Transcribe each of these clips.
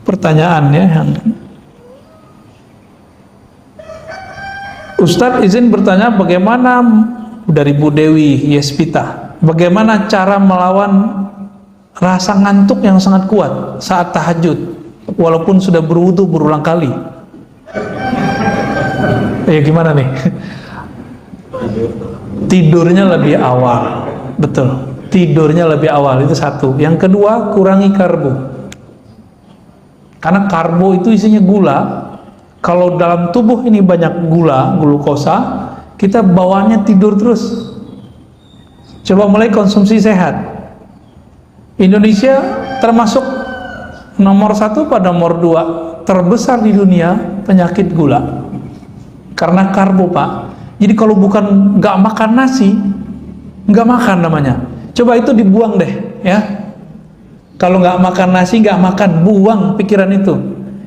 pertanyaannya yang Ustadz izin bertanya, bagaimana dari Bu Dewi Yespita, bagaimana cara melawan rasa ngantuk yang sangat kuat saat tahajud walaupun sudah berwudu berulang kali? Ya gimana nih? Tidurnya lebih awal, betul, tidurnya lebih awal, itu satu. Yang kedua, kurangi karbo, karena karbo itu isinya gula. Kalau dalam tubuh ini banyak gula, glukosa, kita bawaannya tidur terus. Coba mulai konsumsi sehat. Indonesia termasuk nomor 1 pada nomor 2 terbesar di dunia penyakit gula karena karbo, Pak. Jadi kalau bukan nggak makan nasi, nggak makan namanya. Coba itu dibuang deh, ya. Kalau nggak makan nasi, nggak makan, buang pikiran itu.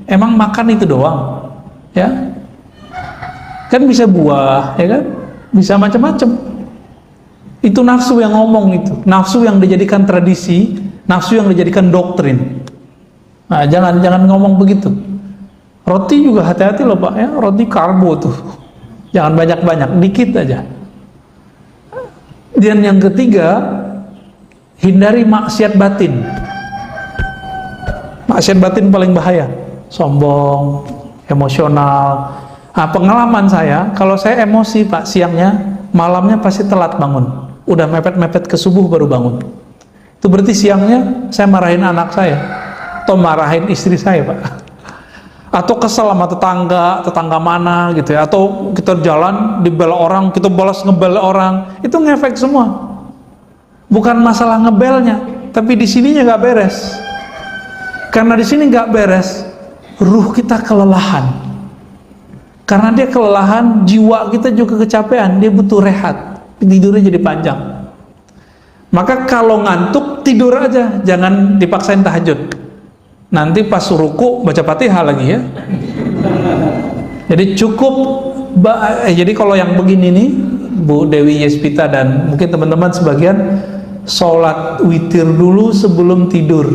Emang makan itu doang, ya? Kan bisa buah, ya kan? Bisa macam-macam. Itu nafsu yang ngomong itu, nafsu yang dijadikan tradisi, nafsu yang dijadikan doktrin. Nah, jangan ngomong begitu. Roti juga hati-hati loh, Pak, ya. Roti karbo tuh. Jangan banyak-banyak, dikit aja. Dan yang ketiga, hindari maksiat batin. Maksiat batin paling bahaya. Sombong, emosional. Nah, pengalaman saya, kalau saya emosi, Pak, siangnya, malamnya pasti telat bangun. Udah mepet-mepet ke subuh baru bangun. Itu berarti siangnya saya marahin anak saya atau marahin istri saya, Pak. Atau kesel sama tetangga mana gitu ya, atau kita jalan dibela orang, kita balas ngebel orang, itu ngefek semua. Bukan masalah ngebelnya, tapi di sininya nggak beres. Karena di sini nggak beres, ruh kita kelelahan. Karena dia kelelahan, jiwa kita juga kecapean, dia butuh rehat, tidurnya jadi panjang. Maka kalau ngantuk, tidur aja, jangan dipaksain tahajud. Nanti pas ruku baca Fatihah lagi, ya. Jadi cukup, jadi kalau yang begini nih, Bu Dewi Yespita dan mungkin teman-teman sebagian, sholat witir dulu sebelum tidur,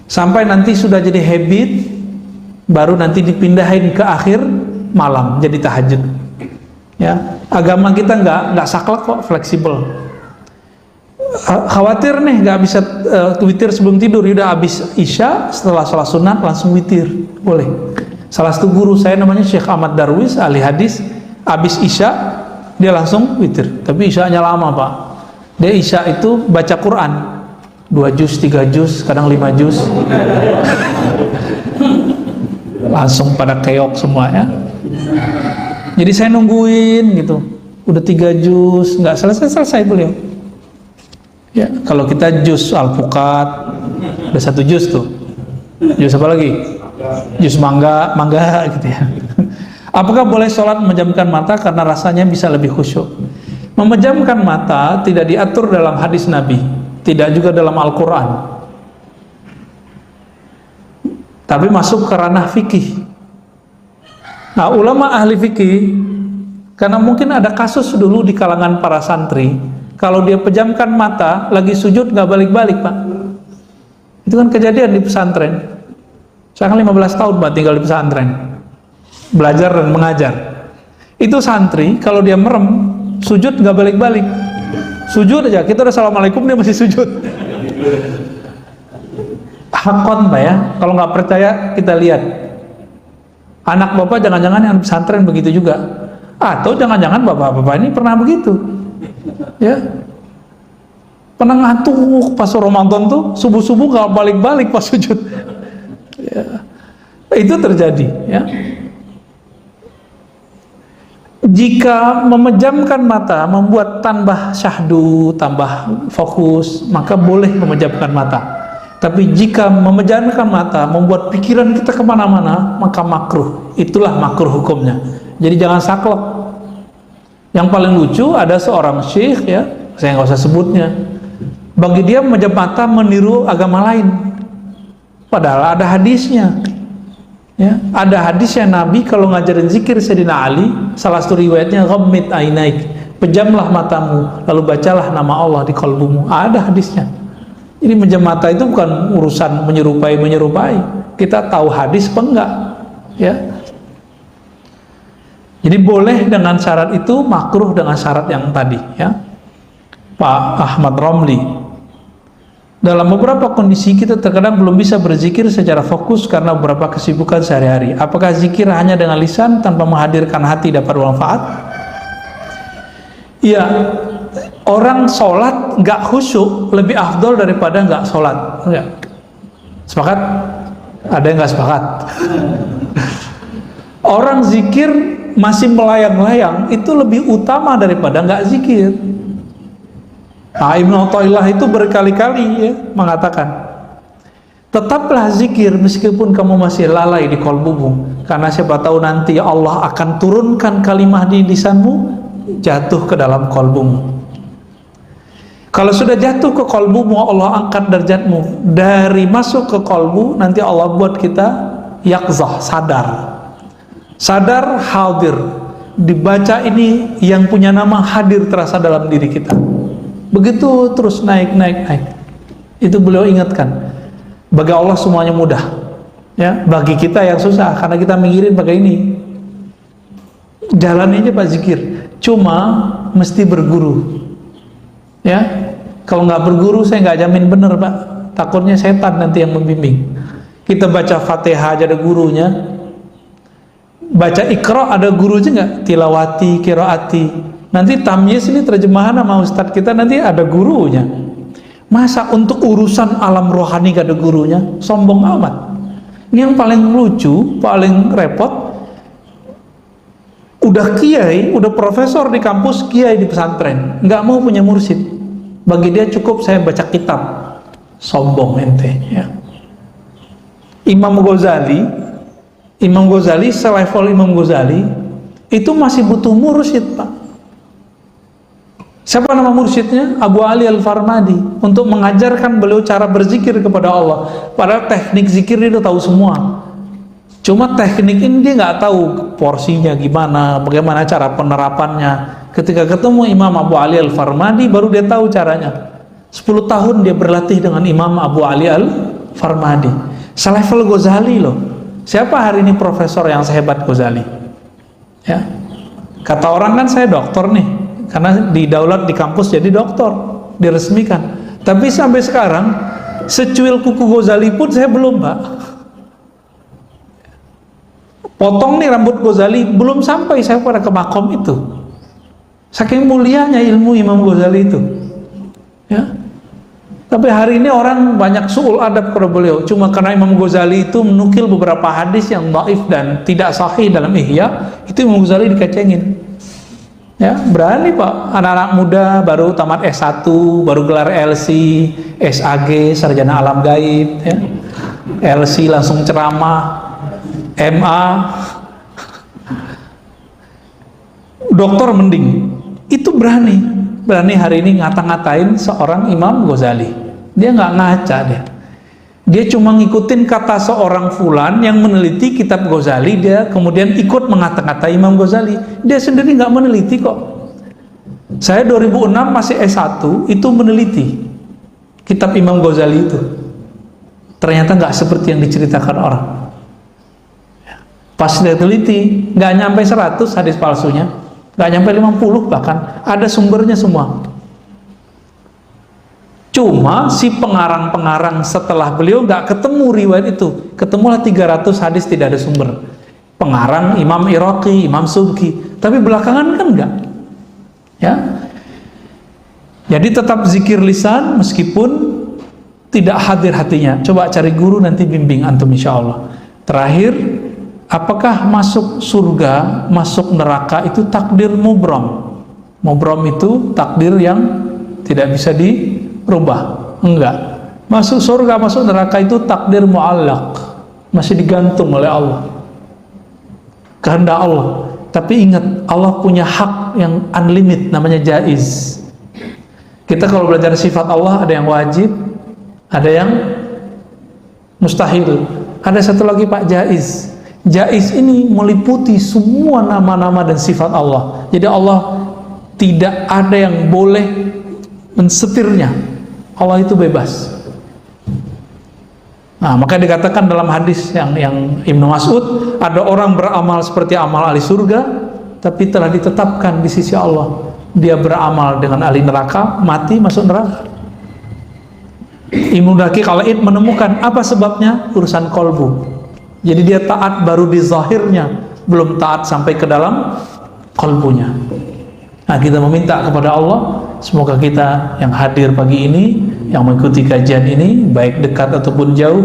sampai nanti sudah jadi habit, baru nanti dipindahin ke akhir malam jadi tahajud. Ya, agama kita nggak saklek kok, fleksibel. Khawatir nih nggak bisa witir sebelum tidur, udah habis isya setelah sholat sunat langsung witir, boleh. Salah satu guru saya namanya Syekh Ahmad Darwis, ahli hadis, habis isya dia langsung witir, tapi isyanya lama, Pak. Dia isya itu baca Quran 2 juz, 3 juz, kadang 5 juz. Langsung pada keok semua, ya. Jadi saya nungguin gitu, udah 3 juz nggak selesai beliau. Ya, kalau kita jus alpukat udah 1 jus tuh. Jus apa lagi? Jus mangga gitu ya. Apakah boleh sholat memejamkan mata karena rasanya bisa lebih khusyuk? Memejamkan mata tidak diatur dalam hadis Nabi, tidak juga dalam Al-Quran, tapi masuk ke ranah fikih. Nah, ulama ahli fikih, karena mungkin ada kasus dulu di kalangan para santri, kalau dia pejamkan mata, lagi sujud nggak balik-balik, Pak. Itu kan kejadian di pesantren. Saya kan 15 tahun, Pak, tinggal di pesantren, belajar dan mengajar. Itu santri, kalau dia merem, sujud nggak balik-balik. Sujud aja, kita udah assalamualaikum, dia masih sujud. Hakon, Pak, ya. Kalau nggak percaya, kita lihat. Anak bapak jangan-jangan yang pesantren begitu juga. Atau jangan-jangan bapak-bapak ini pernah begitu. Ya, pernah ngantuk pas Ramadan tuh, subuh-subuh gak balik-balik pas sujud. Ya, itu terjadi, ya. Jika memejamkan mata membuat tambah syahdu, tambah fokus, maka boleh memejamkan mata. Tapi jika memejamkan mata membuat pikiran kita kemana-mana, maka makruh. Itulah makruh hukumnya. Jadi jangan saklek. Yang paling lucu, ada seorang syekh, ya, saya nggak usah sebutnya, bagi dia memejam mata meniru agama lain, padahal ada hadisnya, ya. Ada hadisnya Nabi kalau ngajarin zikir Sayyidina Ali, salah satu riwayatnya ghammid ainaik, pejamlah matamu lalu bacalah nama Allah di kalbumu. Ada hadisnya. Jadi memejam mata itu bukan urusan menyerupai, kita tahu hadis apa enggak, ya. Jadi boleh dengan syarat itu, makruh dengan syarat yang tadi, ya. Pak Ahmad Romli, dalam beberapa kondisi kita terkadang belum bisa berzikir secara fokus karena beberapa kesibukan sehari-hari. Apakah zikir hanya dengan lisan tanpa menghadirkan hati dapat bermanfaat? Ya, orang sholat nggak khusyuk lebih afdol daripada nggak sholat. Ya. Sepakat? Ada yang nggak sepakat? Orang zikir masih melayang-layang itu lebih utama daripada nggak zikir. Nah, Ibnu Athaillah itu berkali-kali ya mengatakan, tetaplah zikir meskipun kamu masih lalai di kolbumu, karena siapa tahu nanti Allah akan turunkan kalimah di lisanmu jatuh ke dalam kolbumu. Kalau sudah jatuh ke kolbumu, Allah angkat derajatmu. Dari masuk ke kolbu, nanti Allah buat kita yaqzah, sadar hadir. Dibaca ini yang punya nama hadir terasa dalam diri kita. Begitu terus naik. Itu beliau ingatkan. Bagi Allah semuanya mudah, ya. Bagi kita yang susah, karena kita mikirin pakai ini. Jalan aja Pak zikir. Cuma mesti berguru, ya. Kalau nggak berguru saya nggak jamin bener Pak. Takutnya setan nanti yang membimbing. Kita baca Fatihah aja ada gurunya, baca Iqra ada gurunya nggak? Tilawati, qiraati. Nanti tamyiz ini terjemahan sama ustadz kita nanti ada gurunya. Masa untuk urusan alam rohani gak ada gurunya? Sombong amat. Ini yang paling lucu, paling repot. Udah kiai, udah profesor di kampus, kiai di pesantren, nggak mau punya mursyid. Bagi dia cukup saya baca kitab. Sombong ente, ya. Imam Ghazali selevel Imam Ghazali itu masih butuh mursyid Pak. Siapa nama mursyidnya? Abu Ali Al-Farmadi, untuk mengajarkan beliau cara berzikir kepada Allah. Padahal teknik zikir dia udah tahu semua. Cuma teknik ini dia nggak tahu porsinya gimana, bagaimana cara penerapannya. Ketika ketemu Imam Abu Ali Al-Farmadi baru dia tahu caranya. 10 tahun dia berlatih dengan Imam Abu Ali Al-Farmadi. Selevel Ghazali loh. Siapa hari ini profesor yang sehebat Ghazali? Ya. Kata orang kan saya dokter nih, karena didaulat di kampus jadi dokter, diresmikan. Tapi sampai sekarang secuil kuku Ghazali pun saya belum Pak. Potong nih rambut Ghazali belum sampai saya pada ke makom itu. Saking mulianya ilmu Imam Ghazali itu, ya. Tapi hari ini orang banyak su'ul adab kepada beliau, cuma karena Imam Ghazali itu menukil beberapa hadis yang dhaif dan tidak sahih dalam Ihya, itu Imam Ghazali dikecengin. Ya, berani Pak, anak-anak muda baru tamat S1, baru gelar LC, SAG, sarjana alam gaib, ya. LC langsung ceramah, MA, doktor mending. Itu berani hari ini ngata-ngatain seorang Imam Ghazali. Dia nggak ngaca dia cuma ngikutin kata seorang fulan yang meneliti kitab Ghazali, dia kemudian ikut mengata-ngatai Imam Ghazali. Dia sendiri nggak meneliti kok. Saya 2006 masih S1 itu meneliti kitab Imam Ghazali itu. Ternyata nggak seperti yang diceritakan orang. Pas dia teliti, nggak nyampe 100 hadis palsunya, nggak nyampe 50 bahkan, ada sumbernya semua. Cuma si pengarang-pengarang setelah beliau nggak ketemu riwayat itu, ketemulah 300 hadis tidak ada sumber. Pengarang Imam Iraqi, Imam Subki, tapi belakangan kan enggak, ya. Jadi tetap zikir lisan meskipun tidak hadir hatinya. Coba cari guru nanti bimbing antum insya Allah. Terakhir, apakah masuk surga, masuk neraka itu takdir mubrom? Mubrom itu takdir yang tidak bisa dirubah. Enggak. Masuk surga, masuk neraka itu takdir mu'allaq, masih digantung oleh Allah, kehendak Allah. Tapi ingat, Allah punya hak yang unlimited, namanya jaiz. Kita kalau belajar sifat Allah, ada yang wajib, ada yang mustahil, ada satu lagi Pak, jaiz. Jaiz ini meliputi semua nama-nama dan sifat Allah. Jadi Allah tidak ada yang boleh mensetirnya. Allah itu bebas. Nah, maka dikatakan dalam hadis yang Ibnu Mas'ud, ada orang beramal seperti amal ahli surga, tapi telah ditetapkan di sisi Allah dia beramal dengan ahli neraka, mati masuk neraka. Ibnu Daqiq al-Id menemukan apa sebabnya, urusan kolbu. Jadi dia taat baru di zahirnya, belum taat sampai ke dalam kolbunya. Nah, kita meminta kepada Allah, semoga kita yang hadir pagi ini, yang mengikuti kajian ini, baik dekat ataupun jauh,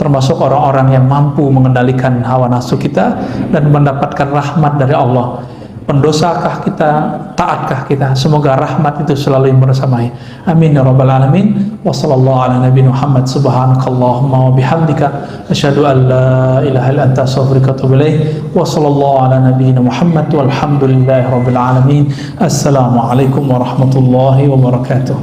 termasuk orang-orang yang mampu mengendalikan hawa nafsu kita dan mendapatkan rahmat dari Allah. Pendosakah kita, taatkah kita? Semoga rahmat itu selalu bersamai. Amin ya rabbal alamin. Wa sallallahu ala nabiyina Muhammad, subhanakallahumma wa bihamdika asyhadu an la ilaha illa anta astaghfiruka wa atubu ilaik. Wa sallallahu ala nabiyina Muhammad walhamdulillahi rabbil alamin. Assalamualaikum warahmatullahi wabarakatuh.